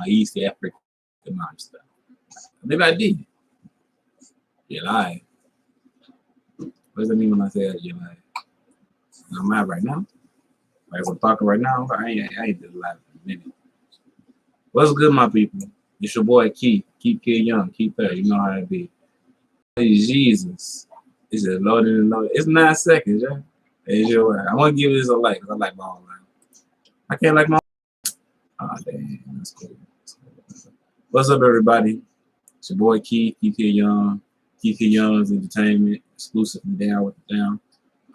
East Africa stuff. Maybe I did. You lie. What does that mean when I say that? You lie. I'm mad right now. Like if I'm talking right now, I ain't did a lot in a minute. What's good, my people? It's your boy Keith. Keep Kid Young. Keep Pear. You know how it be. Hey, Jesus. It's just loaded and loaded. It's 9 seconds, yeah. It's your way. I want to give this a like because I like my own life. I can't like my own. Oh, damn. That's cool. What's up, everybody? It's your boy Keith. Keep Kid Young. Keep Kid Young's Entertainment. Exclusively down with the down.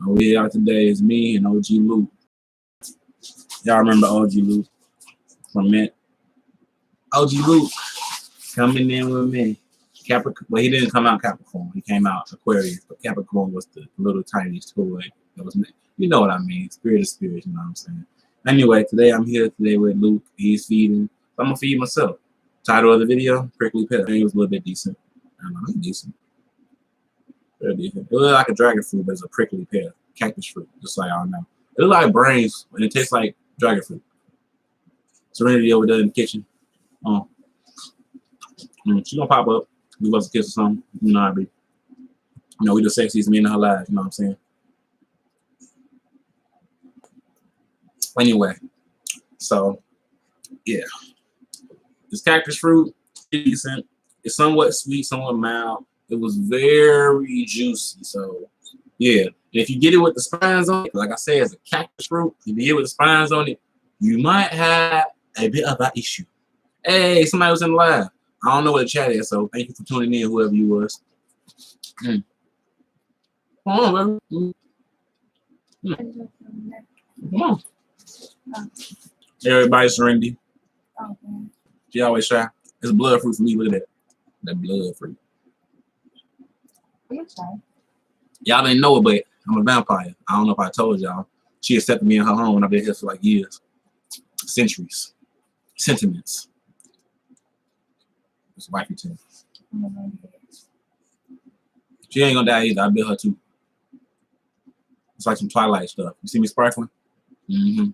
We out today is me and OG Luke. Y'all remember OG Luke from Mint? OG Luke coming in with me. Capricorn. Well, he didn't come out Capricorn. He came out Aquarius, but Capricorn was the little tiny toy that was. You know what I mean? Spirit of spirit. You know what I'm saying? Anyway, today I'm here today with Luke. He's feeding. So I'm gonna feed myself. Title of the video: Prickly Pear. I think it was a little bit decent. I don't know. It's decent. Very decent. It looked like a dragon fruit, but it's a prickly pear, cactus fruit. Just so y'all know. It looks like brains, and it tastes like dragon fruit. Serenity over there in the kitchen. She's gonna pop up. We love to kiss or something. You know how I be. You know, we the sexiest men in her life. You know what I'm saying? Anyway, so yeah, this cactus fruit is decent. It's somewhat sweet, somewhat mild. It was very juicy. So yeah, and if you get it with the spines on it, like I said, it's a cactus fruit. If you get it with the spines on it, you might have a bit of an issue. Hey, somebody was in the live. I don't know what the chat is, so thank you for tuning in, whoever you was. Come on, baby. Come on. Everybody's Serenity. She always shy. It's blood fruit for me. Look at that. That blood fruit. Y'all didn't know it, but I'm a vampire. I don't know if I told y'all. She accepted me in her home, and I've been here for like years. Centuries. Sentiments. It's wifey too. She ain't gonna die either. I built her too. It's like some Twilight stuff. You see me sparkling? See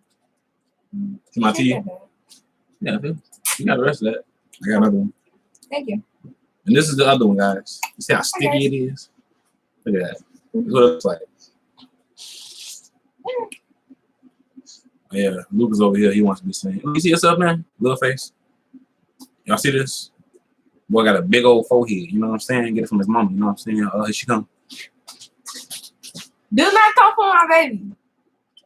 my teeth? Yeah, you got the rest of that. I got another one. Thank you. And this is the other one, guys. You see how sticky it is? Look at that. That's what it looks like. Yeah, Luke is over here. He wants to be seen. You see yourself, man? Little face. Y'all see this? Boy got a big old forehead. You know what I'm saying? Get it from his mama. You know what I'm saying? Here she come. Do not come for my baby.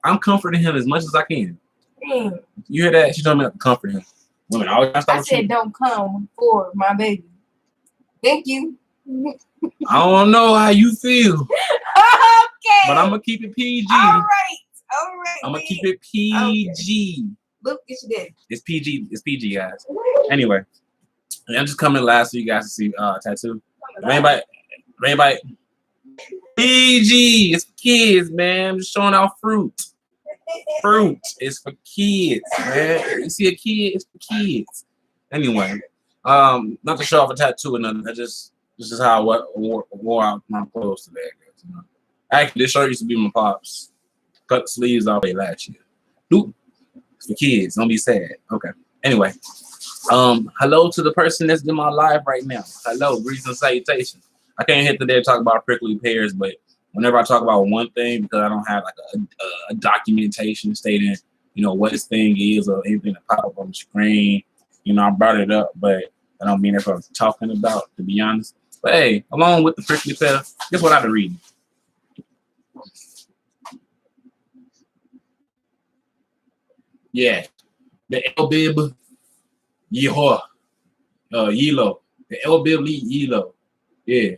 I'm comforting him as much as I can. You hear that? She told me not to comfort him. Women always I said don't come for my baby. Thank you. I don't know how you feel. Okay. But I'm going to keep it PG. All right. I'm going to keep it PG. Okay. Look, it's dead. It's PG. It's PG, guys. Anyway. I'm just coming last so you guys to see tattoo. Anybody? PG. It's for kids, man. I'm just showing off fruit. Fruit is for kids, man. You see a kid, it's for kids. Anyway, not to show off a tattoo or nothing. This is how I wore out my clothes today. I guess, you know? Actually, this shirt used to be my pops. Cut the sleeves off last year. Dude, it's for kids. Don't be sad. Okay. Anyway, hello to the person that's in my life right now. Hello, greetings and salutations. I can't hit today to talk about prickly pears, but whenever I talk about one thing, because I don't have like a documentation stating, you know, what this thing is or anything that pop up on the screen, you know, I brought it up, but I don't mean that's what I was talking about, to be honest. But hey, along with the prickly pear, guess what I've been reading? Yeah, the El-Bib Yelo. The El-Bib Yelo. Yeah.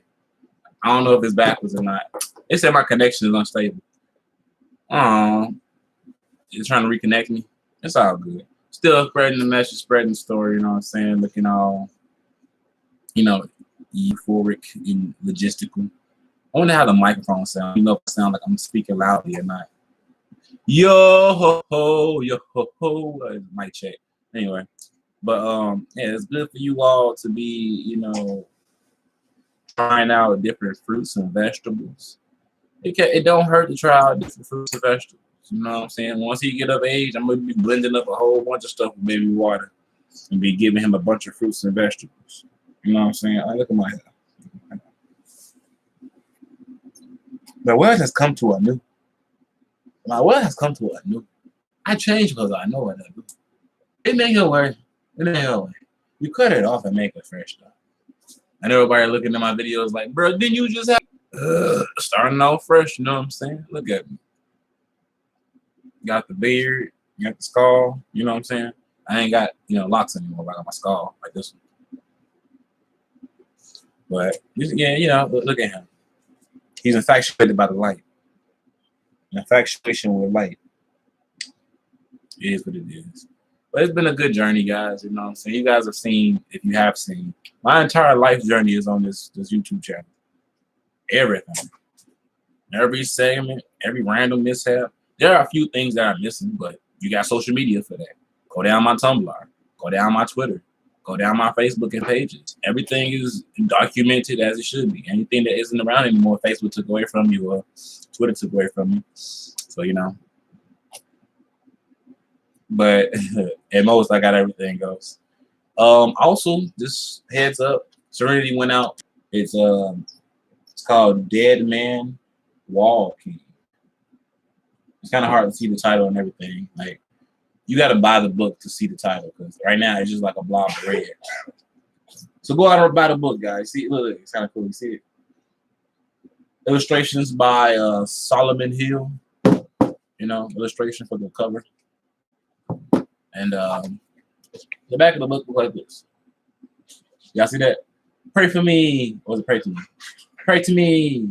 I don't know if it's backwards or not. It said my connection is unstable. It's trying to reconnect me. It's all good. Still spreading the message, spreading the story, you know what I'm saying? Looking all, you know, euphoric and logistical. I wonder how the microphone sounds. You know if it sounds like I'm speaking loudly or not. Yo ho ho, yo ho ho. Mic check. Anyway. But yeah, it's good for you all to be, you know, trying out different fruits and vegetables. It don't hurt to try out different fruits and vegetables. You know what I'm saying? Once you get of age, I'm gonna be blending up a whole bunch of stuff with baby water. and be giving him a bunch of fruits and vegetables. You know what I'm saying? I look at my hair. The world has come to a new. My world has come to a new. I change because I know what I do. It ain't gonna work. It ain't gonna work. You cut it off and make it fresh stuff. And everybody looking at my videos like, bro, didn't you just have starting off fresh? You know what I'm saying? Look at me. Got the beard, got the skull. You know what I'm saying? I ain't got locks anymore. I got my skull like this one. But yeah, look at him. He's infatuated by the light. An infatuation with light. It is what it is. But it's been a good journey, guys. You know what I'm saying? You guys have seen, if you have seen, my entire life journey is on this YouTube channel. Everything. Every segment, every random mishap. There are a few things that I'm missing, but you got social media for that. Go down my Tumblr. Go down my Twitter. Go down my Facebook and pages. Everything is documented as it should be. Anything that isn't around anymore, Facebook took away from you or Twitter took away from you. So, But at most, I got everything else. Also, just heads up, Serenity went out. It's called Dead Man Walking. It's kind of hard to see the title and everything. Like, you got to buy the book to see the title because right now it's just like a blob of red. So go out and buy the book, guys. See, look, it's kind of cool. You see it. Illustrations by Solomon Hill. Illustration for the cover. And the back of the book looks like this. Y'all see that? Pray for me. Or was it pray to me? Pray to me.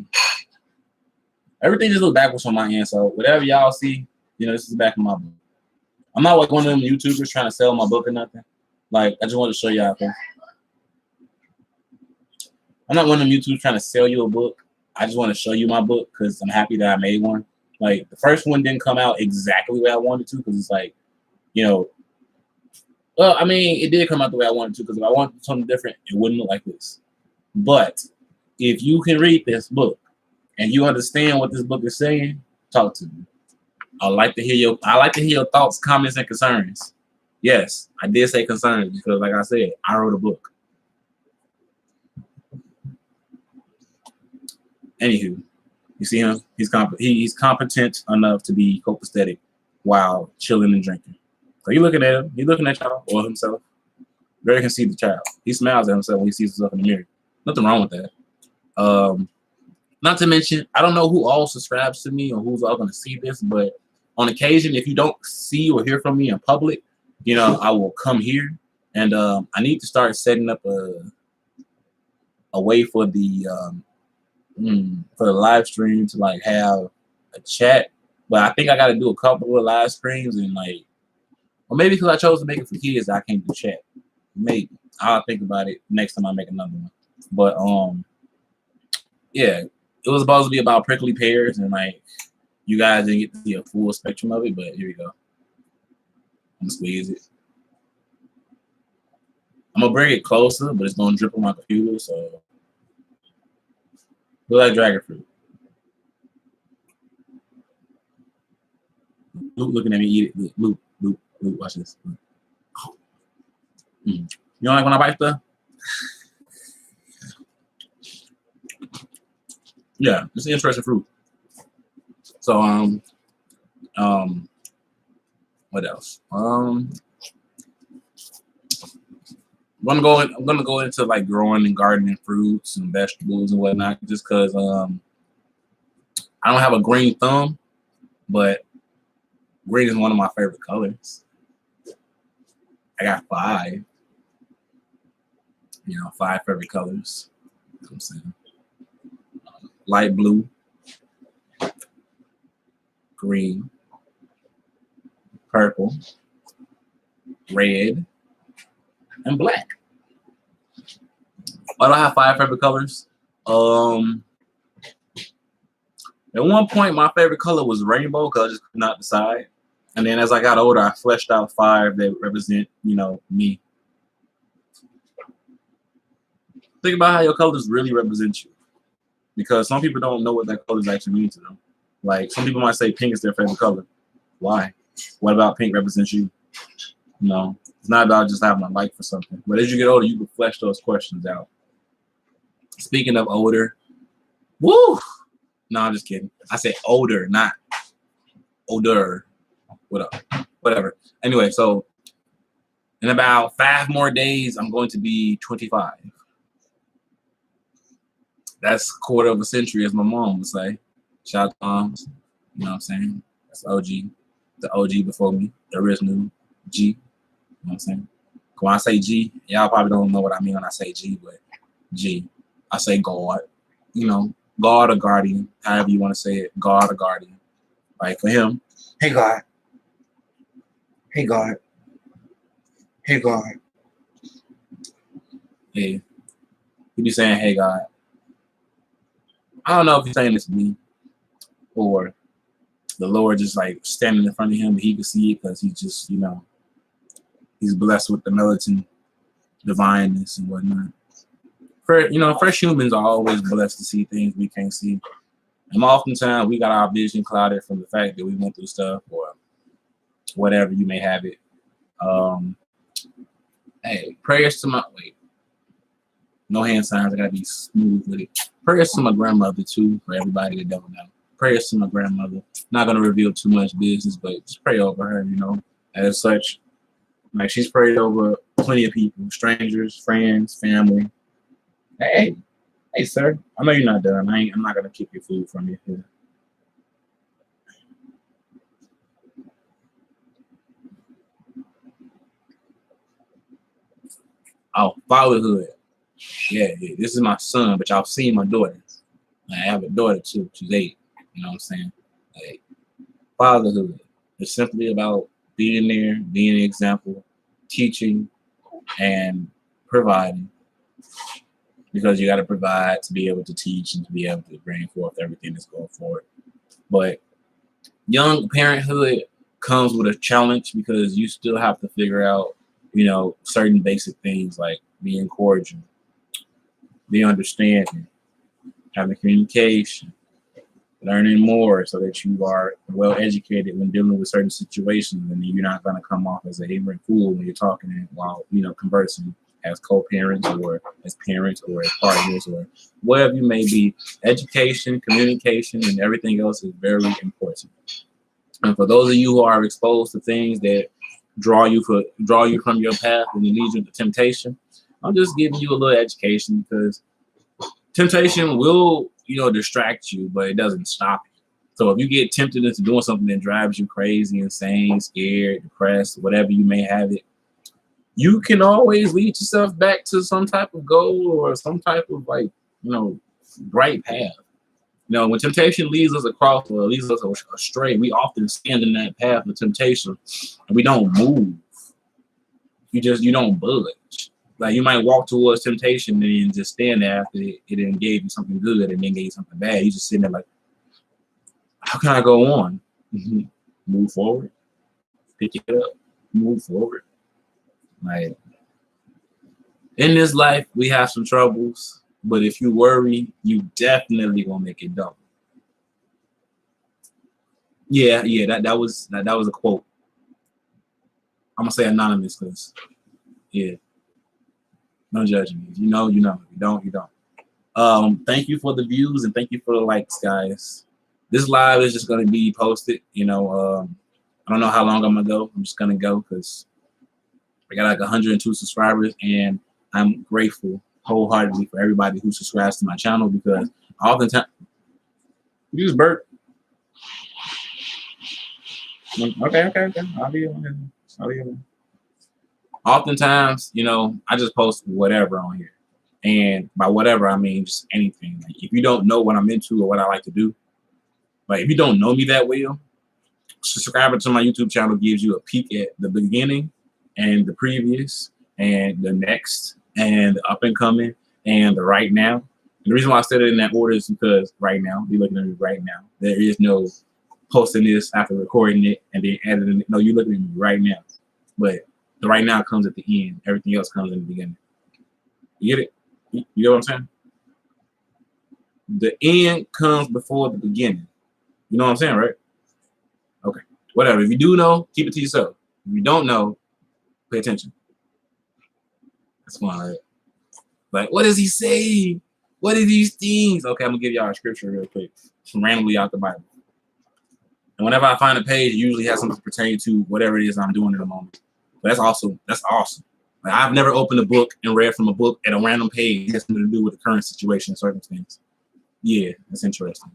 Everything just looks backwards on my end. So whatever y'all see, this is the back of my book. I'm not like one of them YouTubers trying to sell my book or nothing. Like, I just want to show y'all things. I'm not one of them YouTubers trying to sell you a book. I just want to show you my book because I'm happy that I made one. Like, the first one didn't come out exactly the way I wanted to because it's like, well, I mean, it did come out the way I wanted to because if I wanted something different, it wouldn't look like this. But if you can read this book and you understand what this book is saying, talk to me. I like to hear your thoughts, comments, and concerns. Yes, I did say concerns because, like I said, I wrote a book. Anywho, you see him? He's competent enough to be copacetic while chilling and drinking. So you looking at him? He's looking at y'all or himself. Very conceited child. He smiles at himself when he sees himself in the mirror. Nothing wrong with that. Not to mention, I don't know who all subscribes to me or who's all going to see this, but on occasion, if you don't see or hear from me in public, I will come here and I need to start setting up a way for the live stream to like have a chat. But I think I got to do a couple of live streams and like, or maybe because I chose to make it for kids, I can't do chat. Maybe I'll think about it next time I make another one. But yeah, it was supposed to be about prickly pears and like you guys didn't get to see a full spectrum of it. But here we go. I'm gonna squeeze it. I'm gonna bring it closer, but it's gonna drip on my computer. So look like dragon fruit. Luke looking at me eat it. Luke, watch this. You don't like when I bite stuff? Yeah, it's an interesting fruit. So what else? I'm gonna go into like growing and gardening fruits and vegetables and whatnot, just because I don't have a green thumb, but green is one of my favorite colors. I got 5. 5 favorite colors. You know what I'm saying? Light blue, green, purple, red, and black. Why do I have 5 favorite colors? At one point, my favorite color was rainbow because I just could not decide. And then as I got older, I fleshed out 5 that represent, me. Think about how your colors really represent you. Because some people don't know what that colors actually mean to them. Like, some people might say pink is their favorite color. Why? What about pink represents you? No, it's not about just having a like for something. But as you get older, you can flesh those questions out. Speaking of older, woo! No, I'm just kidding. I said older, not older. Whatever. Anyway, so in about 5 more days, I'm going to be 25. That's a quarter of a century, as my mom would say. Shout out to moms. You know what I'm saying? That's OG. The OG before me. The original G. You know what I'm saying? When I say G, y'all probably don't know what I mean when I say G, but G. I say God. You know, God or guardian, however you want to say it. God or guardian. Like for him, hey God. Hey God. Hey God. Yeah. He be saying, hey God. I don't know if he's saying this to me or the Lord just like standing in front of him and he can see it because he's just, you know, he's blessed with the militant divineness and whatnot. Fresh humans are always blessed to see things we can't see. And oftentimes we got our vision clouded from the fact that we went through stuff or whatever you may have it. Hey, prayers to my no hand signs. I gotta be smooth with it. Prayers to my grandmother too, for everybody that don't know. Prayers to my grandmother. Not gonna reveal too much business, but just pray over her. You know, as such, like she's prayed over plenty of people, strangers, friends, family. Hey, sir. I know you're not done. I'm not gonna keep your food from you here. Oh, fatherhood. Yeah, this is my son, but y'all seen my daughter. I have a daughter too. She's 8. You know what I'm saying? Like, fatherhood is simply about being there, being an example, teaching, and providing. Because you got to provide to be able to teach and to be able to bring forth everything that's going forward. But young parenthood comes with a challenge because you still have to figure out, you know, certain basic things like being cordial, being understanding, having communication, learning more so that you are well educated when dealing with certain situations, and you're not going to come off as an ignorant fool when you're talking while, you know, conversing as co-parents or as parents or as partners or whatever you may be. Education, communication, and everything else is very important. And for those of you who are exposed to things that draw you from your path and lead you into temptation, I'm just giving you a little education because temptation will, you know, distract you, but it doesn't stop you. So if you get tempted into doing something that drives you crazy, insane, scared, depressed, whatever you may have it, you can always lead yourself back to some type of goal or some type of, like, you know, bright path. You know, when temptation leads us across or leads us astray, we often stand in that path of temptation and we don't move. You don't budge. Like, you might walk towards temptation and then just stand there after it then gave you something good and then gave you something bad. You just sitting there like, how can I go on? Move forward. Pick it up. Move forward. Like, in this life, we have some troubles, but if you worry, you definitely gonna make it double. Yeah, that was a quote. I'm gonna say anonymous because, yeah, don't judge me. You know. You don't. Thank you for the views and thank you for the likes, guys. This live is just gonna be posted. You know, I don't know how long I'm gonna go. I'm just gonna go because I got like 102 subscribers, and I'm grateful wholeheartedly for everybody who subscribes to my channel because oftentimes you just burp. Okay. I'll be on here. Oftentimes, you know, I just post whatever on here. And by whatever, I mean just anything. Like, if you don't know what I'm into or what I like to do, like if you don't know me that well, subscribing to my YouTube channel gives you a peek at the beginning and the previous and the next and the up and coming and the right now. And the reason why I said it in that order is because right now, you're looking at me right now. There is no posting this after recording it and then editing it. No, you're looking at me right now. But the right now comes at the end. Everything else comes in the beginning. You get it? You know what I'm saying? The end comes before the beginning. You know what I'm saying, right? Okay. Whatever. If you do know, keep it to yourself. If you don't know, Pay attention. That's fun, right? Like, what does he say? What are these things? Okay, I'm gonna give y'all a scripture real quick, from randomly out the Bible. And whenever I find a page, it usually has something pertaining to whatever it is I'm doing in the moment. But that's awesome. Like, I've never opened a book and read from a book at a random page. It has something to do with the current situation and circumstance. Yeah, that's interesting.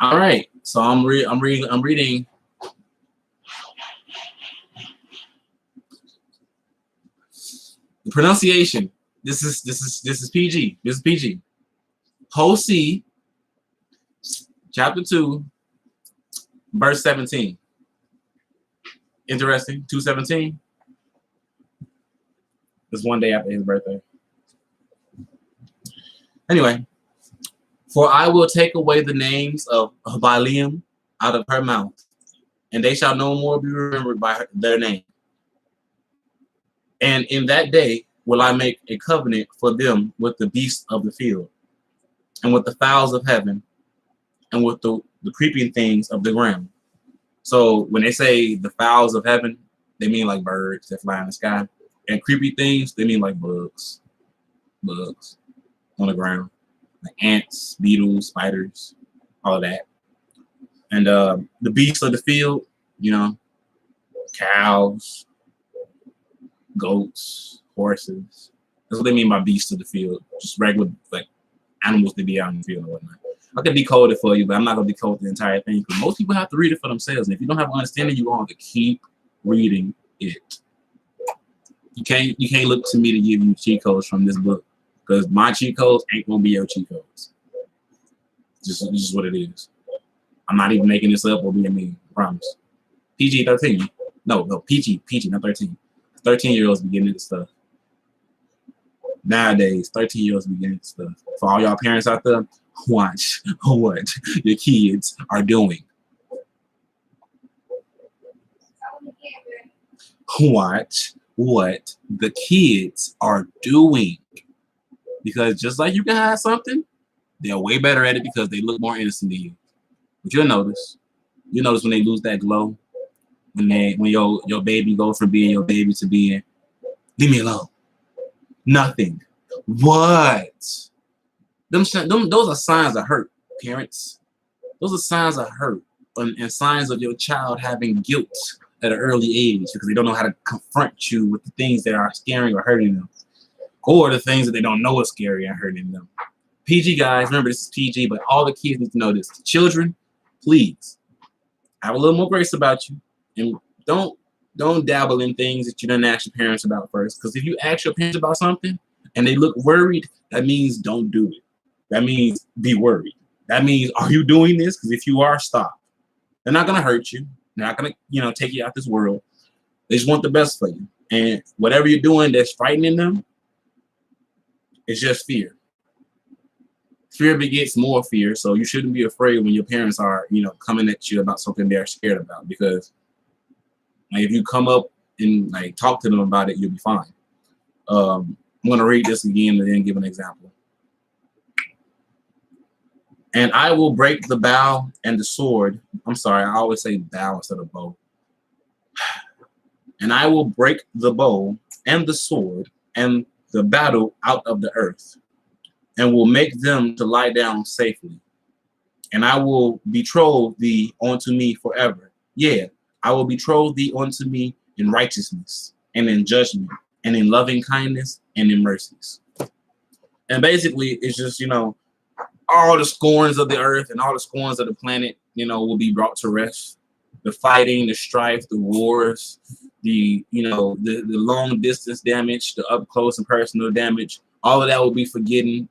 All right, so I'm reading. The pronunciation. This is PG. This is PG. Hosea, chapter 2, verse 17. Interesting. 2:17. It's one day after his birthday. Anyway, for I will take away the names of Baalim out of her mouth, and they shall no more be remembered by their name. And in that day will I make a covenant for them with the beasts of the field, and with the fowls of heaven, and with the creeping things of the ground. So when they say the fowls of heaven, they mean like birds that fly in the sky. And creepy things, they mean like bugs on the ground, like ants, beetles, spiders, all of that. And the beasts of the field, you know, cows, goats, horses. That's what they mean by beasts of the field. Just regular like animals that be out in the field and whatnot. I can decode it for you, but I'm not gonna decode the entire thing because most people have to read it for themselves. And if you don't have an understanding, you're gonna have to keep reading it. You can't look to me to give you cheat codes from this book because my cheat codes ain't gonna be your cheat codes. Just what it is. I'm not even making this up or being mean. I promise. PG-13. No, PG, not 13. 13-year-olds be getting into stuff. Nowadays, 13-year-olds be getting into stuff. For all y'all parents out there, watch what your kids are doing. Watch what the kids are doing. Because just like you can hide something, they're way better at it because they look more innocent than you. But you'll notice when they lose that glow, when your baby goes from being your baby to being, leave me alone. Nothing. What? Those are signs of hurt, parents. Those are signs of hurt and signs of your child having guilt at an early age because they don't know how to confront you with the things that are scaring or hurting them, or the things that they don't know are scary and hurting them. PG guys, remember this is PG, but all the kids need to know this. Children, please have a little more grace about you, and don't dabble in things that you didn't ask your parents about first. Because if you ask your parents about something and they look worried, that means don't do it. That means be worried. That means, are you doing this? Because if you are, stop. They're not gonna hurt you. They're not gonna, take you out this world. They just want the best for you. And whatever you're doing that's frightening them, it's just fear. Fear begets more fear, so you shouldn't be afraid when your parents are, coming at you about something they're scared about. Because if you come up and talk to them about it, you'll be fine. I'm gonna read this again and then give an example. And I will break the bow and the sword. I'm sorry, I always say bow instead of bow. And I will break the bow and the sword and the battle out of the earth, and will make them to lie down safely. And I will betroth thee unto me forever. Yeah, I will betroth thee unto me in righteousness and in judgment and in loving kindness and in mercies. And basically, it's just, all the scorns of the earth and all the scorns of the planet, will be brought to rest. The fighting, the strife, the wars, the long distance damage, the up close and personal damage, all of that will be forgiven,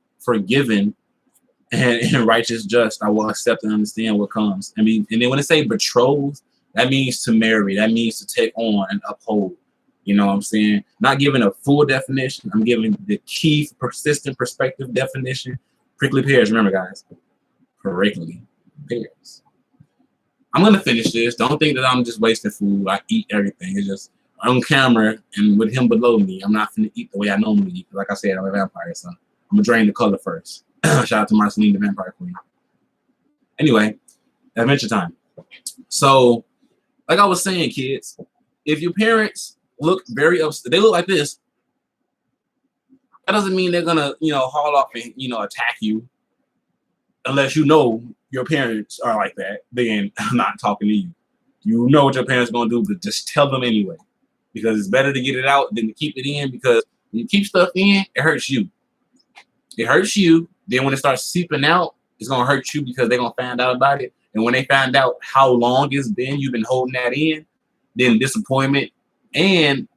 and in righteous just, I will accept and understand what comes. And then when they say betrothed, that means to marry. That means to take on and uphold. You know what I'm saying? Not giving a full definition. I'm giving the key persistent perspective definition. Prickly pears, remember guys, prickly pears. I'm gonna finish this. Don't think that I'm just wasting food. I eat everything. It's just on camera and with him below me, I'm not gonna eat the way I normally eat. Like I said, I'm a vampire, so I'm gonna drain the color first. Shout out to Marceline, the vampire queen. Anyway, adventure time. So, like I was saying, kids, if your parents look very upset, they look like this, that doesn't mean they're gonna, haul off and, attack you. Unless you know your parents are like that, then I'm not talking to you. You know what your parents are gonna do, but just tell them anyway. Because it's better to get it out than to keep it in, because when you keep stuff in, it hurts you. It hurts you. Then when it starts seeping out, it's gonna hurt you because they're gonna find out about it. And when they find out how long it's been you've been holding that in, then disappointment and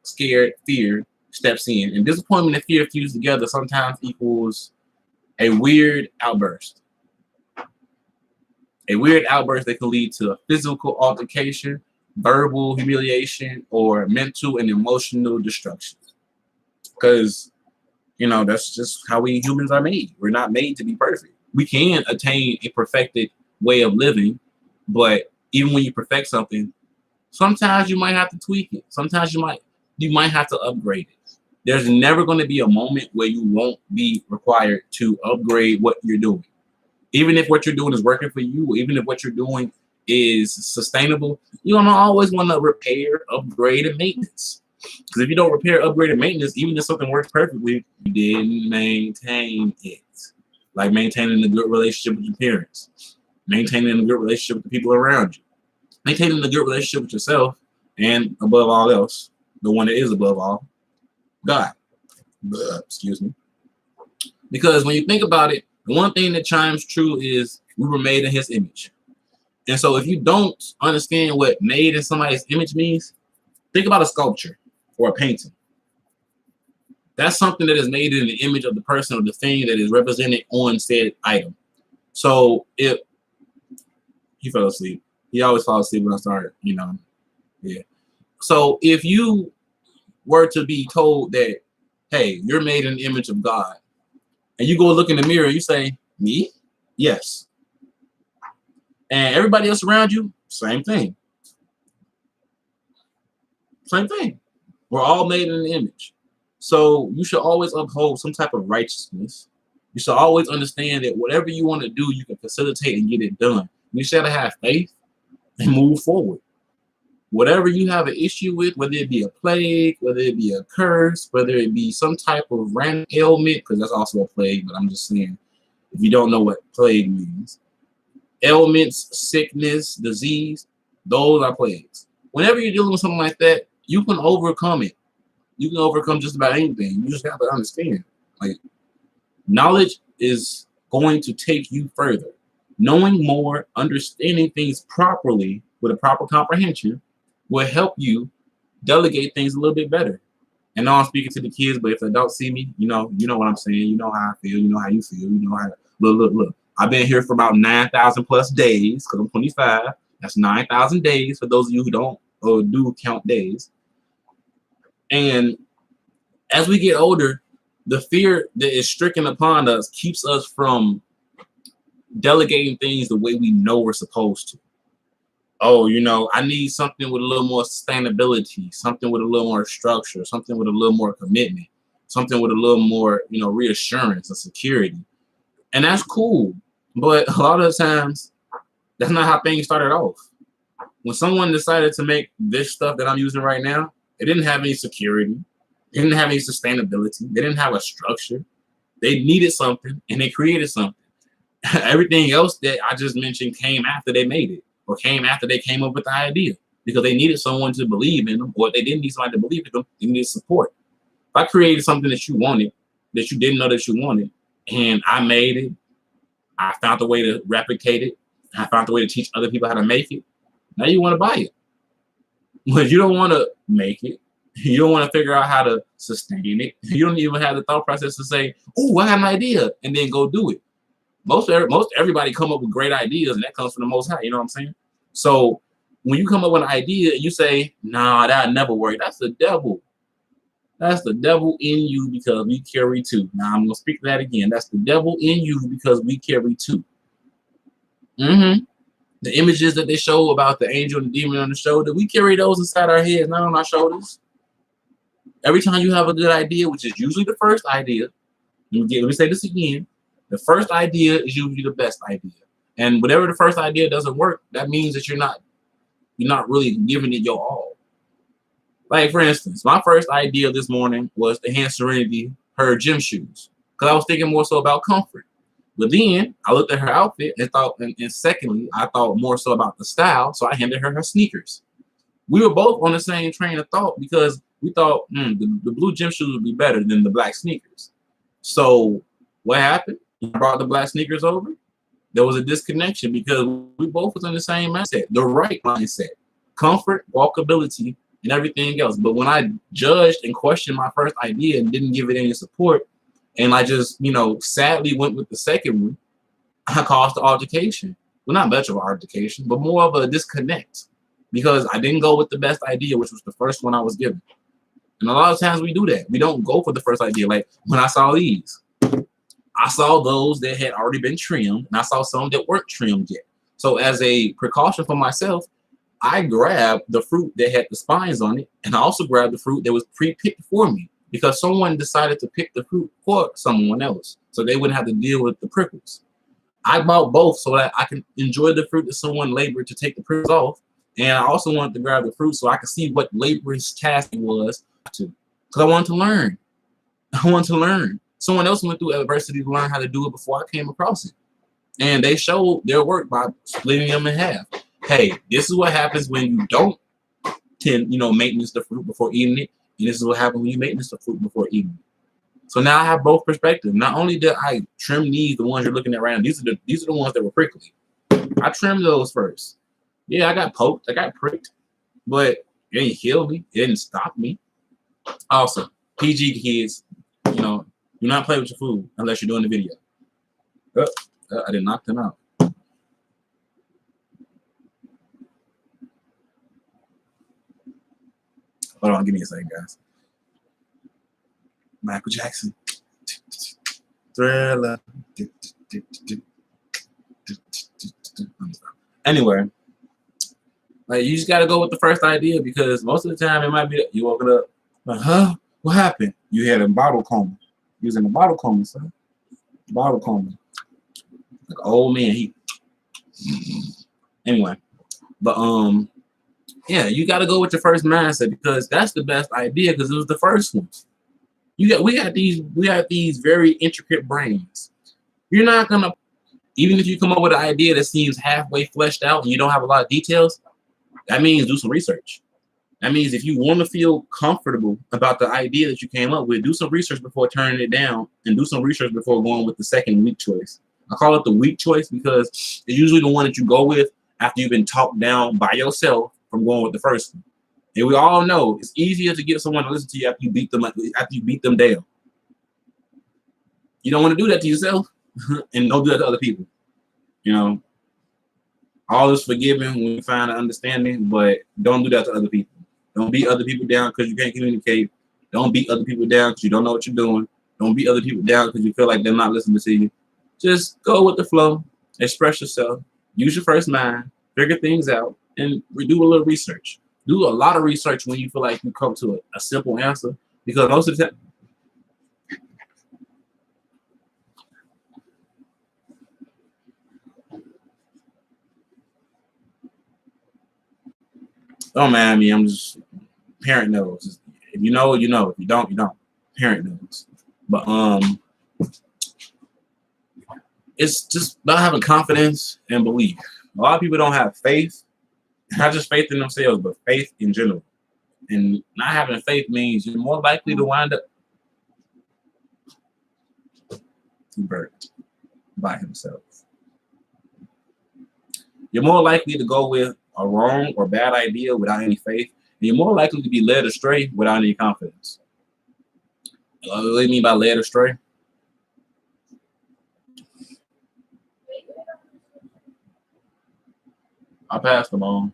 scared fear steps in. And disappointment and fear fused together sometimes equals a weird outburst. A weird outburst that can lead to a physical altercation, verbal humiliation, or mental and emotional destruction. Because, that's just how we humans are made. We're not made to be perfect. We can attain a perfected way of living, but even when you perfect something, sometimes you might have to tweak it. Sometimes you might have to upgrade it. There's never going to be a moment where you won't be required to upgrade what you're doing. Even if what you're doing is working for you, or even if what you're doing is sustainable, you're going to always want to repair, upgrade, and maintenance. Because if you don't repair, upgrade, and maintenance, even if something works perfectly, you didn't maintain it. Like maintaining a good relationship with your parents, maintaining a good relationship with the people around you, maintaining a good relationship with yourself, and above all else, the one that is above all, God. Excuse me. Because when you think about it, the one thing that chimes true is we were made in his image. And so if you don't understand what made in somebody's image means, think about a sculpture or a painting. That's something that is made in the image of the person or the thing that is represented on said item. So if he fell asleep, he always falls asleep when I start, yeah. So if you were to be told that, hey, you're made in the image of God, and you go look in the mirror and you say, me? Yes. And everybody else around you, same thing. Same thing. We're all made in the image. So you should always uphold some type of righteousness. You should always understand that whatever you want to do, you can facilitate and get it done. You should have faith and move forward. Whatever you have an issue with, whether it be a plague, whether it be a curse, whether it be some type of random ailment, because that's also a plague, but I'm just saying, if you don't know what plague means, ailments, sickness, disease, those are plagues. Whenever you're dealing with something like that, you can overcome it. You can overcome just about anything. You just have to understand. Like, knowledge is going to take you further. Knowing more, understanding things properly with a proper comprehension will help you delegate things a little bit better. And now I'm speaking to the kids, but if they don't see me, you know what I'm saying. You know how I feel. You know how you feel. You know how. Look. I've been here for about 9,000 plus days because I'm 25. That's 9,000 days for those of you who don't or do count days. And as we get older, the fear that is stricken upon us keeps us from delegating things the way we know we're supposed to. Oh, I need something with a little more sustainability, something with a little more structure, something with a little more commitment, something with a little more, reassurance and security. And that's cool. But a lot of the times, that's not how things started off. When someone decided to make this stuff that I'm using right now, it didn't have any security. It didn't have any sustainability. They didn't have a structure. They needed something, and they created something. Everything else that I just mentioned came after they made it, or came after they came up with the idea, because they needed someone to believe in them, or they didn't need somebody to believe in them. They needed support. If I created something that you wanted, that you didn't know that you wanted, and I made it, I found a way to replicate it, I found a way to teach other people how to make it, now you want to buy it. But you don't want to make it. You don't want to figure out how to sustain it. You don't even have the thought process to say, oh, I have an idea, and then go do it. Most everybody come up with great ideas, and that comes from the Most High. You know what I'm saying? So when you come up with an idea, you say, nah, that'll never work. That's the devil. That's the devil in you because we carry two. Now I'm going to speak that again. That's the devil in you because we carry two. The images that they show about the angel and the demon on the shoulder, we carry those inside our heads, not on our shoulders. Every time you have a good idea, which is usually the first idea, let me say this again. The first idea is usually the best idea. And whatever the first idea doesn't work, that means that you're not really giving it your all. Like, for instance, my first idea this morning was to hand Serenity her gym shoes because I was thinking more so about comfort. But then I looked at her outfit and thought, and secondly, I thought more so about the style, so I handed her her sneakers. We were both on the same train of thought because we thought the blue gym shoes would be better than the black sneakers. So what happened? I brought the black sneakers over. There was a disconnection because we both was in the same mindset, the right mindset, comfort, walkability, and everything else. But when I judged and questioned my first idea and didn't give it any support, and I just, sadly went with the second one, I caused the altercation. Well, not much of an altercation, but more of a disconnect because I didn't go with the best idea, which was the first one I was given. And a lot of times we do that. We don't go for the first idea. Like when I saw these, I saw those that had already been trimmed, and I saw some that weren't trimmed yet. So as a precaution for myself, I grabbed the fruit that had the spines on it, and I also grabbed the fruit that was pre-picked for me because someone decided to pick the fruit for someone else, so they wouldn't have to deal with the prickles. I bought both so that I can enjoy the fruit that someone labored to take the prickles off, and I also wanted to grab the fruit so I could see what laborious task it was to, because I wanted to learn. I wanted to learn. Someone else went through adversity to learn how to do it before I came across it, and they showed their work by splitting them in half. Hey, this is what happens when you don't maintenance the fruit before eating it, and this is what happens when you maintenance the fruit before eating it. So now I have both perspectives. Not only did I trim these, the ones you're looking at right now, these are the ones that were prickly. I trimmed those first. Yeah, I got poked, I got pricked, but it didn't kill me. It didn't stop me. Also, PG kids, do not play with your food unless you're doing the video. I didn't knock them out. Hold on, give me a second, guys. Michael Jackson. Thriller. Anyway, like you just gotta go with the first idea because most of the time it might be you woke up like, huh? What happened? You had a bottle coma. You was in a bottle coma, son. Bottle coma. Like an old man. Anyway, but yeah, you got to go with your first mindset because that's the best idea because it was the first one. We got these very intricate brains. You're not gonna, even if you come up with an idea that seems halfway fleshed out and you don't have a lot of details, that means do some research. That means if you want to feel comfortable about the idea that you came up with, do some research before turning it down and do some research before going with the second weak choice. I call it the weak choice because it's usually the one that you go with after you've been talked down by yourself from going with the first one. And we all know it's easier to get someone to listen to you after you beat them down. You don't want to do that to yourself and don't do that to other people. All is forgiven when you find an understanding, but don't do that to other people. Don't beat other people down because you can't communicate. Don't beat other people down because you don't know what you're doing. Don't beat other people down because you feel like they're not listening to you. Just go with the flow, express yourself, use your first mind, figure things out, and do a little research. Do a lot of research when you feel like you come to a simple answer because most of the time, don't mind me. I'm just parent knows. If you know, you know. If you don't, you don't. Parent knows. But it's just about having confidence and belief. A lot of people don't have faith, not just faith in themselves, but faith in general. And not having faith means you're more likely to wind up burnt by himself. You're more likely to go with a wrong or bad idea without any faith. And you're more likely to be led astray without any confidence. What do you mean by led astray? I passed them on.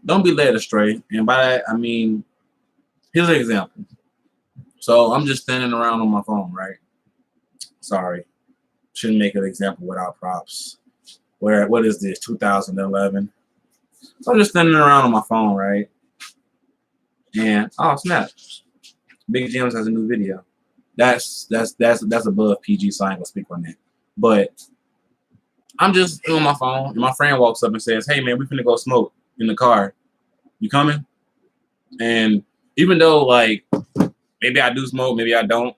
Don't be led astray. And by that, I mean, here's an example. So I'm just standing around on my phone, right? Sorry. Shouldn't make an example without props. What is this, 2011? So I'm just standing around on my phone, right? And oh snap. Big Jim's has a new video. That's above PG, so I ain't gonna speak on that. But I'm just on my phone, and my friend walks up and says, "Hey man, we finna go smoke in the car. You coming?" And even though like maybe I do smoke, maybe I don't,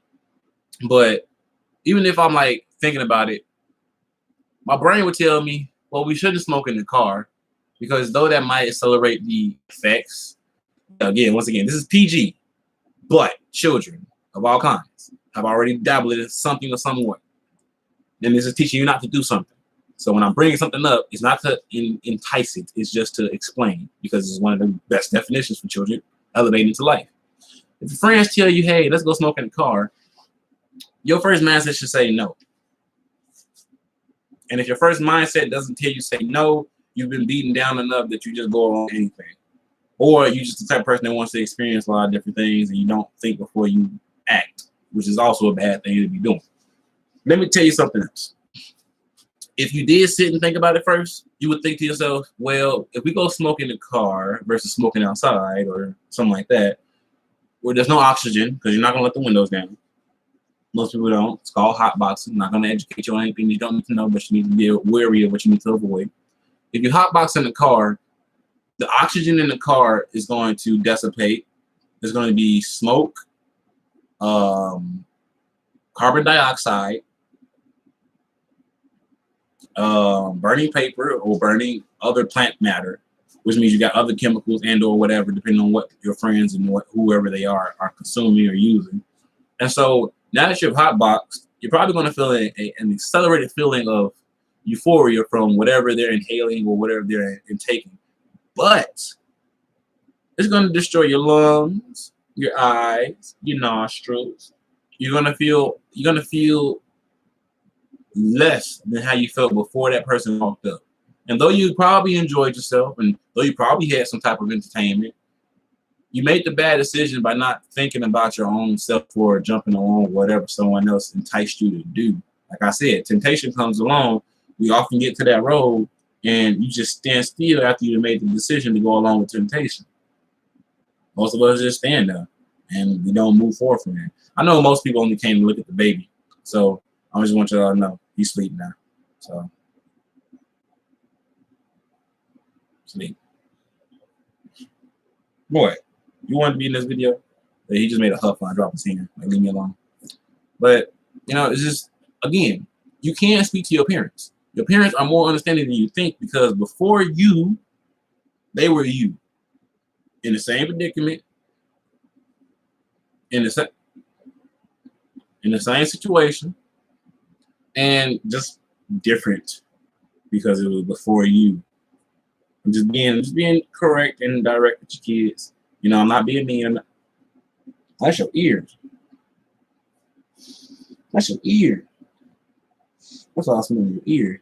but even if I'm like thinking about it, my brain would tell me, well, we shouldn't smoke in the car because though that might accelerate the effects. Again, once again, this is PG, but children of all kinds have already dabbled in something or somewhat. And this is teaching you not to do something. So when I'm bringing something up, it's not to entice it. It's just to explain because it's one of the best definitions for children elevating to life. If your friends tell you, hey, let's go smoke in the car, your first mindset should say no. And if your first mindset doesn't tell you say no, you've been beaten down enough that you just go along with anything. Or you just the type of person that wants to experience a lot of different things and you don't think before you act, which is also a bad thing to be doing. Let me tell you something else. If you did sit and think about it first, you would think to yourself, well, if we go smoke in the car versus smoking outside or something like that, where there's no oxygen because you're not going to let the windows down. Most people don't. It's called hotboxing. I'm not going to educate you on anything you don't need to know, but you need to be wary of what you need to avoid. If you hotbox in the car, the oxygen in the car is going to dissipate. There's going to be smoke, carbon dioxide, burning paper or burning other plant matter, which means you got other chemicals and or whatever, depending on what your friends and whoever they are consuming or using. And so now that you're hotboxed, you're probably going to feel an accelerated feeling of euphoria from whatever they're inhaling or whatever they're intaking. But it's going to destroy your lungs, your eyes, your nostrils. You're going to feel less than how you felt before that person walked up. And though you probably enjoyed yourself and though you probably had some type of entertainment, you made the bad decision by not thinking about your own self or jumping along whatever someone else enticed you to do. Like I said, temptation comes along. We often get to that road and you just stand still after you made the decision to go along with temptation. Most of us just stand there and we don't move forward from there. I know most people only came to look at the baby. So I just want y'all to know he's asleep now. So sleep. Boy, you wanted to be in this video? He just made a huff when I dropped his hand. Like, leave me alone. But you know, it's just again, you can't speak to your parents. Your parents are more understanding than you think because before you, they were you in the same predicament, in the same situation, and just different because it was before you. I'm just being correct and direct with your kids. You know, I'm not being mean. That's your ears. That's your ear. That's all I smell in your ear.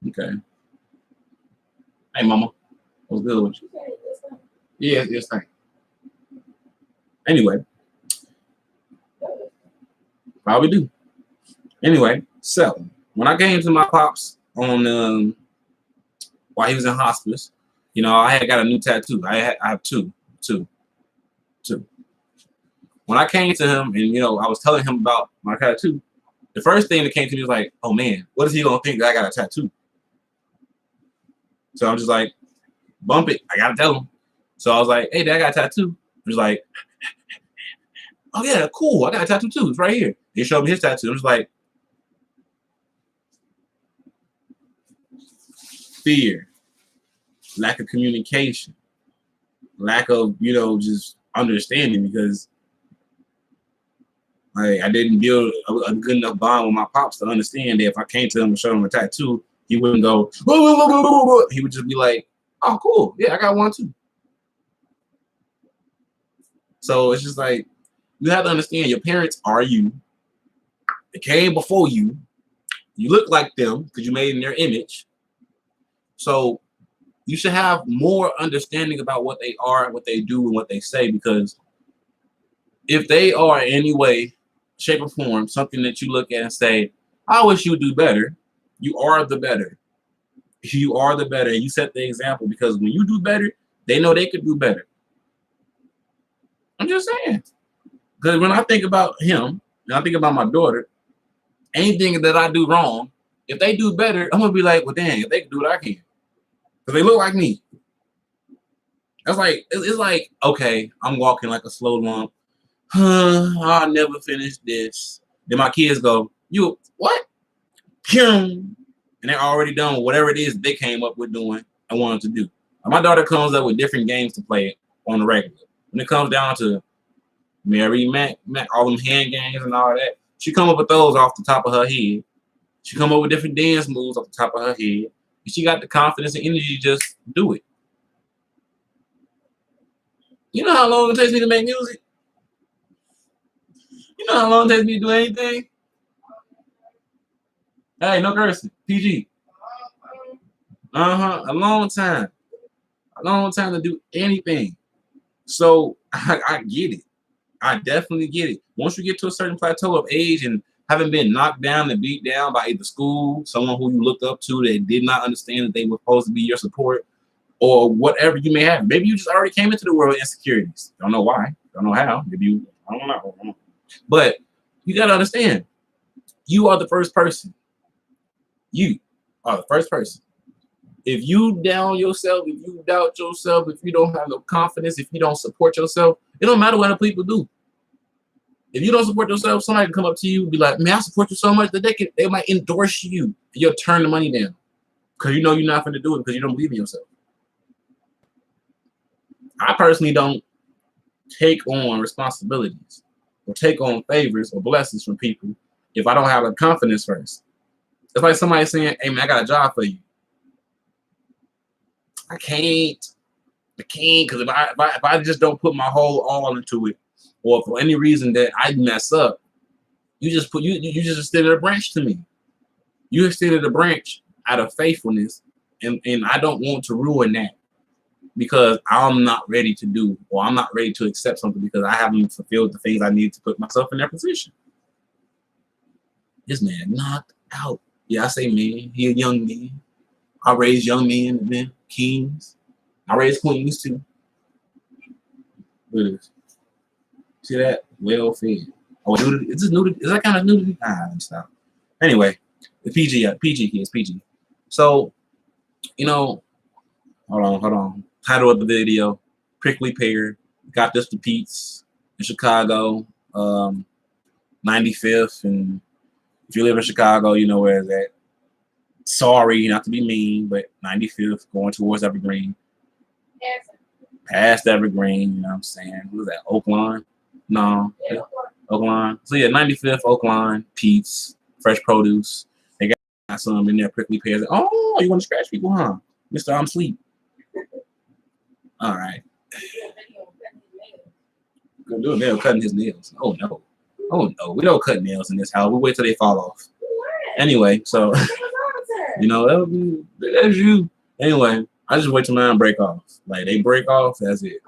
Okay. Hey, mama. What's good with you? Yeah, yes, thank you. Anyway. Probably do. Anyway, so when I came to my pops while he was in hospice, you know, I had got a new tattoo. I have two. When I came to him and you know I was telling him about my tattoo, the first thing that came to me was like, oh man, what is he gonna think that I got a tattoo? So I'm just like, bump it. I gotta tell him. So I was like, hey, Dad, I got a tattoo. He was like, oh yeah, cool. I got a tattoo too. It's right here. He showed me his tattoo. I was like, fear, lack of communication, lack of, you know, just understanding because I didn't build a good enough bond with my pops to understand that if I came to him and showed him a tattoo, he wouldn't go, whoa, whoa, whoa, whoa, whoa. He would just be like, oh, cool. Yeah, I got one too. So it's just like, you have to understand your parents are you. They came before you. You look like them because you made in their image. So you should have more understanding about what they are, what they do, and what they say, because if they are in any way, shape, or form something that you look at and say, I wish you would do better, you are the better. You are the better. And you set the example because when you do better, they know they could do better. I'm just saying. Because when I think about him, and I think about my daughter, anything that I do wrong, If they do better, I'm gonna be like, well, dang, if they can do it, I can. Because they look like me. That's like, it's like, okay, I'm walking like a slow lump. I'll never finish this. Then my kids go, you, what? And they're already done whatever it is they came up with doing and wanted to do. My daughter comes up with different games to play on the regular. When it comes down to Mary, Mac, all them hand games and all that, she come up with those off the top of her head. She come up with different dance moves off the top of her head. And she got the confidence and energy to just do it. You know how long it takes me to make music? You know how long it takes me to do anything? Hey, no cursing. PG. A long time. A long time to do anything. So I get it. I definitely get it. Once you get to a certain plateau of age and haven't been knocked down and beat down by either school, someone who you looked up to that did not understand that they were supposed to be your support, or whatever you may have. Maybe you just already came into the world with insecurities. Don't know why. Don't know how. Maybe you, I don't know. But you got to understand, you are the first person. You are the first person. If you down yourself, if you doubt yourself, if you don't have no confidence, if you don't support yourself, it don't matter what other people do. If you don't support yourself, somebody can come up to you and be like, man, I support you so much that they might endorse you. And you'll turn the money down because you know you're not going to do it because you don't believe in yourself. I personally don't take on responsibilities or take on favors or blessings from people if I don't have a confidence first. It's like somebody saying, hey, man, I got a job for you. I can't, because if I just don't put my whole all into it, or for any reason that I mess up, you just extended a branch to me. You extended a branch out of faithfulness, and I don't want to ruin that because I'm not ready to do, or I'm not ready to accept something because I haven't fulfilled the things I need to put myself in that position. This man knocked out. Yeah, I say man, he a young man. I raise young men and men, kings. I raise queens too. Look at this. See that? Well fed. Oh, nudity. Is this nudity? Is that kind of nudity? Let me stop. Anyway, the PG kids, PG. So, you know, hold on. Title of the video, Prickly Pear. Got this to Pete's in Chicago, 95th. And if you live in Chicago, you know where it's at. Sorry, not to be mean, but 95th going towards Evergreen. Yes. Past Evergreen, you know what I'm saying? What was that? Oakland? No. Yeah, Oakland. So yeah, 95th, Oakland, Pete's, Fresh Produce. They got some in there, Prickly Pears. Oh, you want to scratch people, huh? Mr. I'm asleep. All right. Gonna do a nail cutting his nails. Oh no. We don't cut nails in this house. We wait till they fall off. Anyway, so you know, that's you. Anyway, I just wait till mine break off. Like they break off, that's it.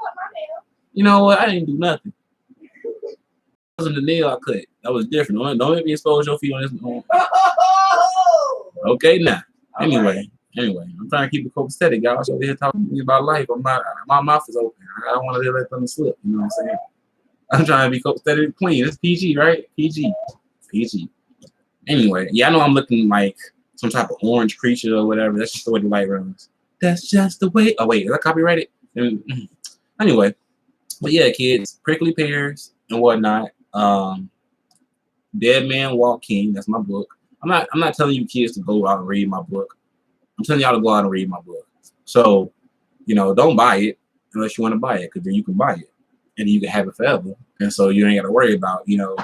You know what? I didn't do nothing. It wasn't the nail I cut. That was different. Don't let me expose your feet on this. Okay, now. Anyway, I'm trying to keep it copacetic, y'all. So they're talking to me about life. My mouth is open. I don't want to let them slip. You know what I'm saying? I'm trying to be copacetic, clean. It's PG, right? PG. Anyway, yeah, I know I'm looking like some type of orange creature or whatever. That's just the way the light runs. That's just the way. Oh wait, is that copyrighted? Anyway, but yeah, kids, Prickly Pears and whatnot. Dead Man Walk King. That's my book. I'm not telling you kids to go out and read my book. I'm telling y'all to go out and read my book. So, you know, don't buy it unless you want to buy it, because then you can buy it and you can have it forever. And so you ain't got to worry about, you know,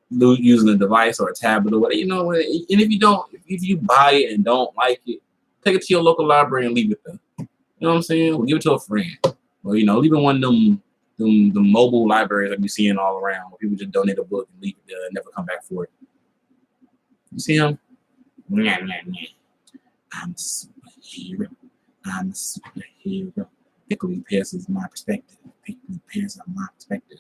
using a device or a tablet or whatever. You know, and if you buy it and don't like it, take it to your local library and leave it there. You know what I'm saying? Or give it to a friend. Or, you know, leave it one of them mobile libraries that we seeing all around where people just donate a book and leave it there and never come back for it. You see him? I'm a superhero. Prickly Pears is my perspective. Prickly Pears are my perspective.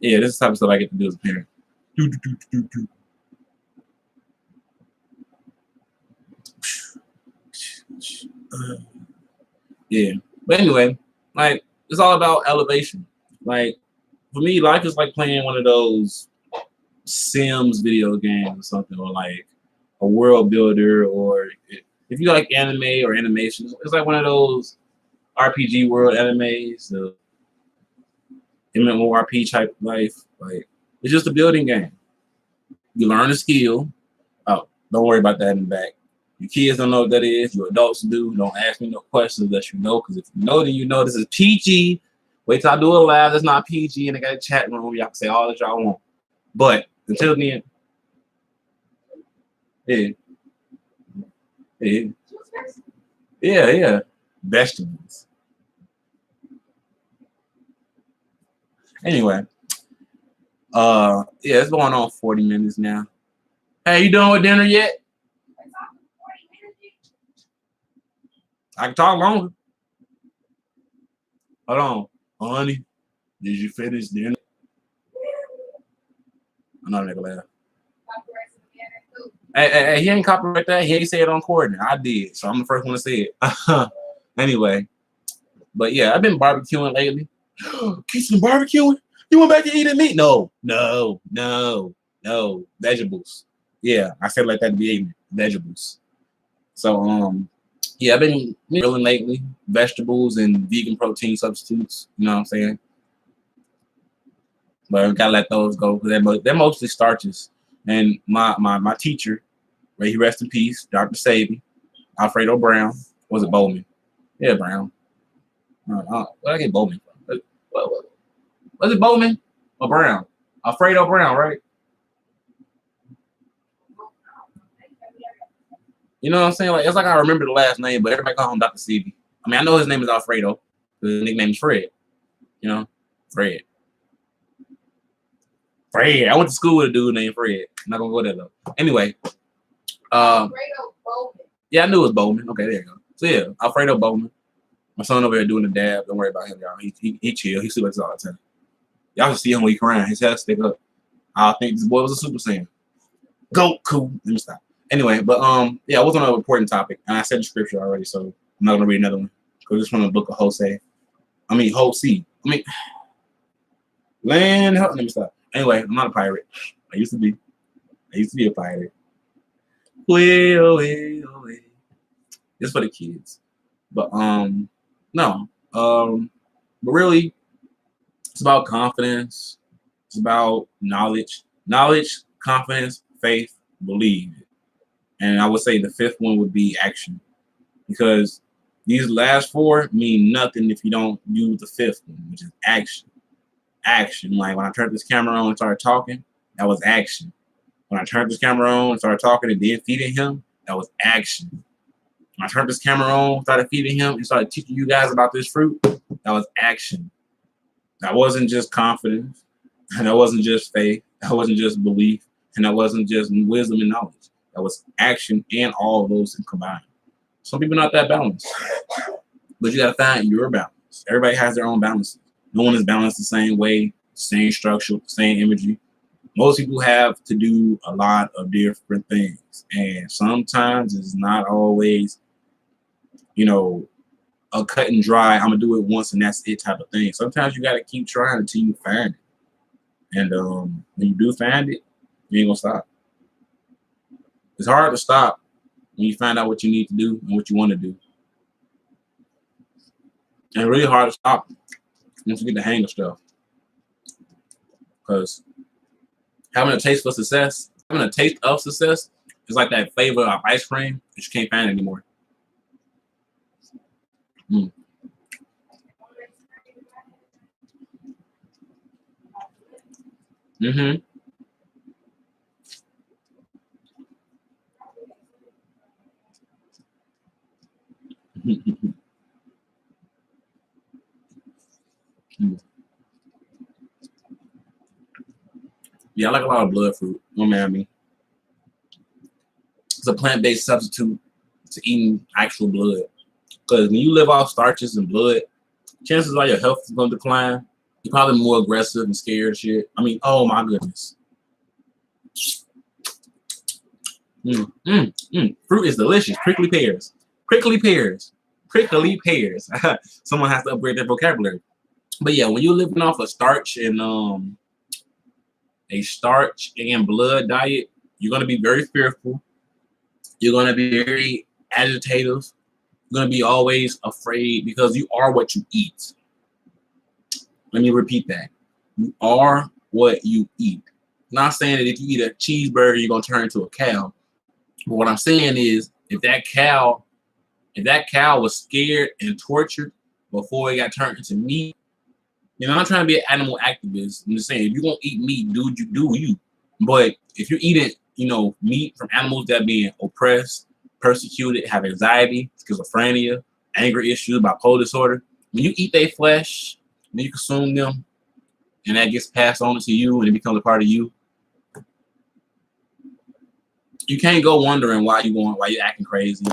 Yeah, this is the type of stuff I get to do as a parent. Yeah, but anyway, like it's all about elevation. Like for me, life is like playing one of those Sims video games or something, or like a world builder, or if you like anime or animations, it's like one of those RPG world animes, the MMORP type life. Like it's just a building game. You learn a skill. Oh, don't worry about that in the back. Your kids don't know what that is. Your adults do. Don't ask me no questions unless you know, because if you know, then you know. This is PG. Wait till I do a live that's not PG, and I got a chat room where y'all can say all that y'all want. But until then, yeah, vegetables. Anyway, yeah, it's going on 40 minutes now. Hey, you done with dinner yet? I can talk longer. Hold on, honey. Did you finish dinner? I'm not gonna laugh. Hey, he ain't copyright that. He ain't say it on recording. I did, so I'm the first one to say it. Anyway, but yeah, I've been barbecuing lately. Keep barbecuing? You went back to eating meat? No. Vegetables. Yeah, I said like that to be ignorant. Vegetables. So yeah, I've been grilling lately. Vegetables and vegan protein substitutes. You know what I'm saying? But I gotta let those go because they're mostly starches. And my teacher, may he rest in peace, Dr. Sabi, Alfredo Brown, was it Bowman? Yeah, Brown. Where did I get Bowman from? Was it Bowman or Brown? Alfredo Brown, right? You know what I'm saying? Like it's like I remember the last name, but everybody call him Dr. Sabi. I mean, I know his name is Alfredo. His nickname is Fred. You know, Fred. Fred. I went to school with a dude named Fred. I'm not gonna go there though. Anyway, Alfredo Bowman. yeah, I knew it was Bowman. Okay, there you go. So yeah, Alfredo Bowman. My son over here doing the dab. Don't worry about him, y'all. He chill. He sleeps all the time. Y'all can see him when he crying. His head stick up. I think this boy was a Super Saiyan. Go, cool. Let me stop. Anyway, but yeah, I was on an important topic, and I said the scripture already, so I'm not gonna read another one because it's from the book of Hosea. Land. Let me stop. Anyway, I'm not a pirate. I used to be a pirate. Way. It's for the kids. But no. But really, it's about confidence. It's about knowledge. Knowledge, confidence, faith, believe. And I would say the fifth one would be action. Because these last four mean nothing if you don't use the fifth one, which is action. Action. Like when I turned this camera on and started talking, that was action. When I turned this camera on and started talking and then feeding him, that was action. When I turned this camera on, started feeding him, and started teaching you guys about this fruit, that was action. That wasn't just confidence, and that wasn't just faith, that wasn't just belief, and that wasn't just wisdom and knowledge. That was action and all of those combined. Some people are not that balanced, but you got to find your balance. Everybody has their own balance. No one is balanced the same way, same structure, same imagery. Most people have to do a lot of different things, and sometimes it's not always, a cut and dry, I'm gonna do it once and that's it type of thing. Sometimes you gotta keep trying until you find it. And when you do find it, you ain't gonna stop. It's hard to stop when you find out what you need to do and what you want to do. And it's really hard to stop once you get the hang of stuff. Because having a taste of success is like that flavor of ice cream that you can't find anymore. Mm-hmm. Yeah, I like a lot of blood fruit. Don't mind me. It's a plant-based substitute to eating actual blood. Because when you live off starches and blood, chances are your health is going to decline. You're probably more aggressive and scared and shit. I mean, oh my goodness. Fruit is delicious. Prickly pears. Someone has to upgrade their vocabulary. But yeah, when you're living off a starch and blood diet, you're gonna be very fearful. You're gonna be very agitative. You're gonna be always afraid because you are what you eat. Let me repeat that. You are what you eat. Not saying that if you eat a cheeseburger, you're gonna turn into a cow. But what I'm saying is, if that cow was scared and tortured before it got turned into meat, you know, I'm not trying to be an animal activist. I'm just saying, if you're gonna eat meat, dude, you do you. But if you're eating, you know, meat from animals that are being oppressed, persecuted, have anxiety, schizophrenia, anger issues, bipolar disorder, when you eat their flesh, when you consume them, and that gets passed on to you and it becomes a part of you, you can't go wondering why you're acting crazy,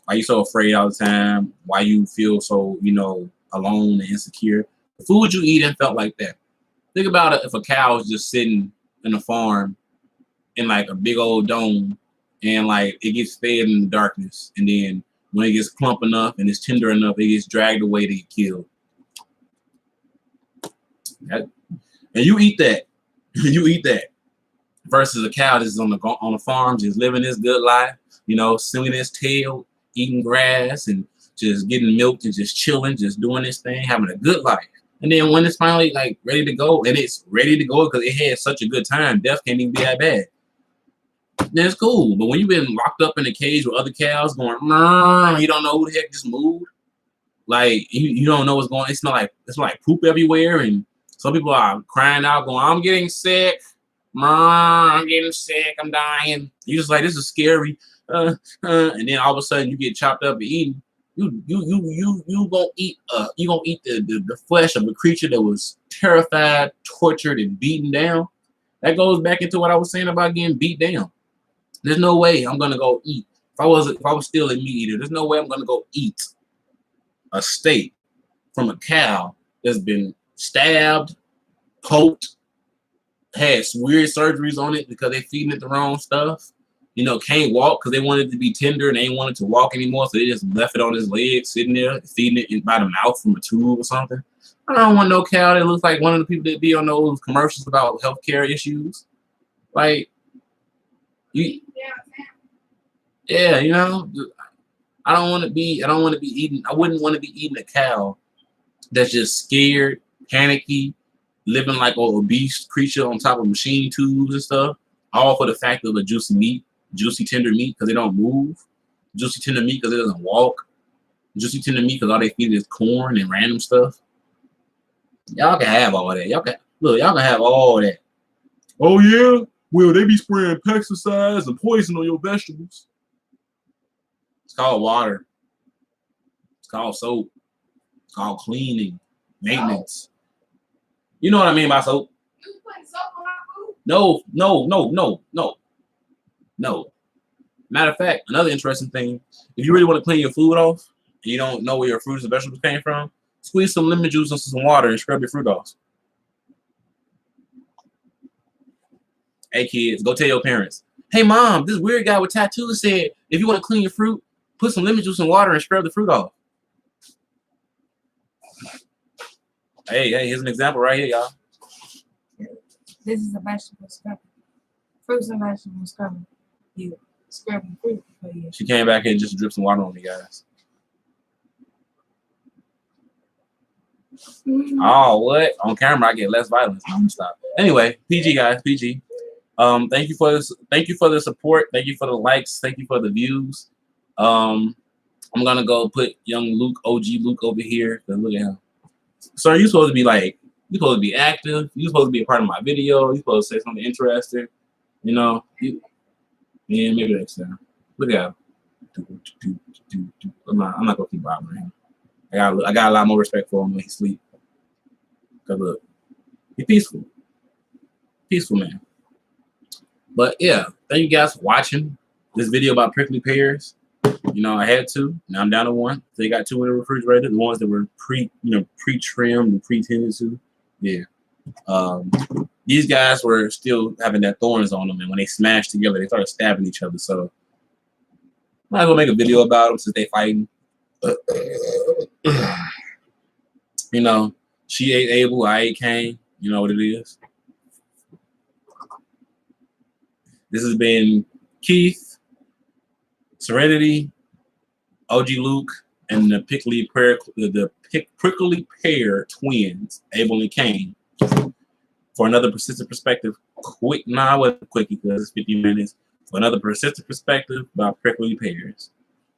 why you're so afraid all the time, why you feel so, you know, alone and insecure. The food you eat and felt like that. Think about it if a cow is just sitting in a farm in like a big old dome and like it gets fed in the darkness, and then when it gets plump enough and it's tender enough, it gets dragged away to get killed. And you eat that. You eat that. Versus a cow that's on the farm, just living this good life, you know, swinging its tail, eating grass, and just getting milked and just chilling, just doing this thing, having a good life. And then when it's finally like ready to go, and it's ready to go because it had such a good time, death can't even be that bad. Then it's cool. But when you've been locked up in a cage with other cows going, you don't know who the heck just moved. Like you don't know what's going on. It's not like poop everywhere, and some people are crying out, going, "I'm getting sick. I'm getting sick. I'm dying." You just like, this is scary. And then all of a sudden you get chopped up and eaten. You gonna eat the flesh of a creature that was terrified, tortured, and beaten down. That goes back into what I was saying about getting beat down. There's no way I'm gonna go eat. If I was still a meat eater, there's no way I'm gonna go eat a steak from a cow that's been stabbed, poked, had weird surgeries on it because they feeding it the wrong stuff. You know, can't walk because they wanted it to be tender and they ain't wanted to walk anymore, so they just left it on his legs, sitting there, feeding it by the mouth from a tube or something. I don't want no cow that looks like one of the people that be on those commercials about healthcare issues. Like, yeah, you know, I wouldn't want to be eating a cow that's just scared, panicky, living like an obese creature on top of machine tubes and stuff, all for the fact of a juicy tender meat because they don't move, juicy tender meat because it doesn't walk, juicy tender meat because all they feed is corn and random stuff. Y'all can have all that. Y'all can have all that. Oh yeah? Well, they be spraying pesticides and poison on your vegetables. It's called water. It's called soap. It's called cleaning, maintenance. You know what I mean by soap? You putting soap on our food? No. Matter of fact, another interesting thing, if you really want to clean your food off and you don't know where your fruits and vegetables came from, squeeze some lemon juice into some water and scrub your fruit off. Hey kids, go tell your parents, hey mom, this weird guy with tattoos said if you want to clean your fruit, put some lemon juice in water and scrub the fruit off. Hey, here's an example right here, y'all. This is a vegetable scrubber. Fruits and vegetable scrubber. You scrub the fruit for you. She came back here and just dripped some water on me, guys. Oh, what? On camera, I get less violence. I'm gonna stop. Anyway, PG guys, PG. Thank you for this. Thank you for the support. Thank you for the likes. Thank you for the views. I'm gonna go put young Luke, OG Luke, over here. Look at him. Sir, you're supposed to be like, you're supposed to be active. You're supposed to be a part of my video. You're supposed to say something interesting. You know. Yeah, maybe next time. Look at him. I'm not gonna keep bothering him. I got a lot more respect for him when he sleep. Cause look, he's peaceful. Peaceful man. But yeah, thank you guys for watching this video about prickly pears. You know, I had two. Now I'm down to one. They got two in the refrigerator. The ones that were pre-trimmed and pre-tended to. Yeah. These guys were still having their thorns on them, and when they smashed together, they started stabbing each other. So might as well make a video about them since they fighting. You know, She ate Abel, I ate Cain. You know what it is. This has been Keith, Serenity, OG Luke, and the Prickly Pear twins, Abel and Cain, for another persistent perspective. Quick, nah, I wasn't quickie because it's 50 minutes. For another persistent perspective about prickly pears.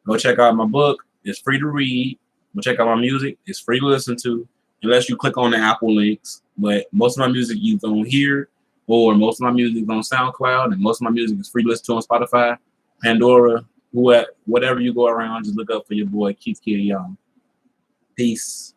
Go check out my book. It's free to read. Go check out my music. It's free to listen to, unless you click on the Apple links. But most of my music you don't hear, or most of my music is on SoundCloud, and most of my music is free to listen to on Spotify, Pandora, whatever you go around. Just look up for your boy Keith Kid Young. Peace.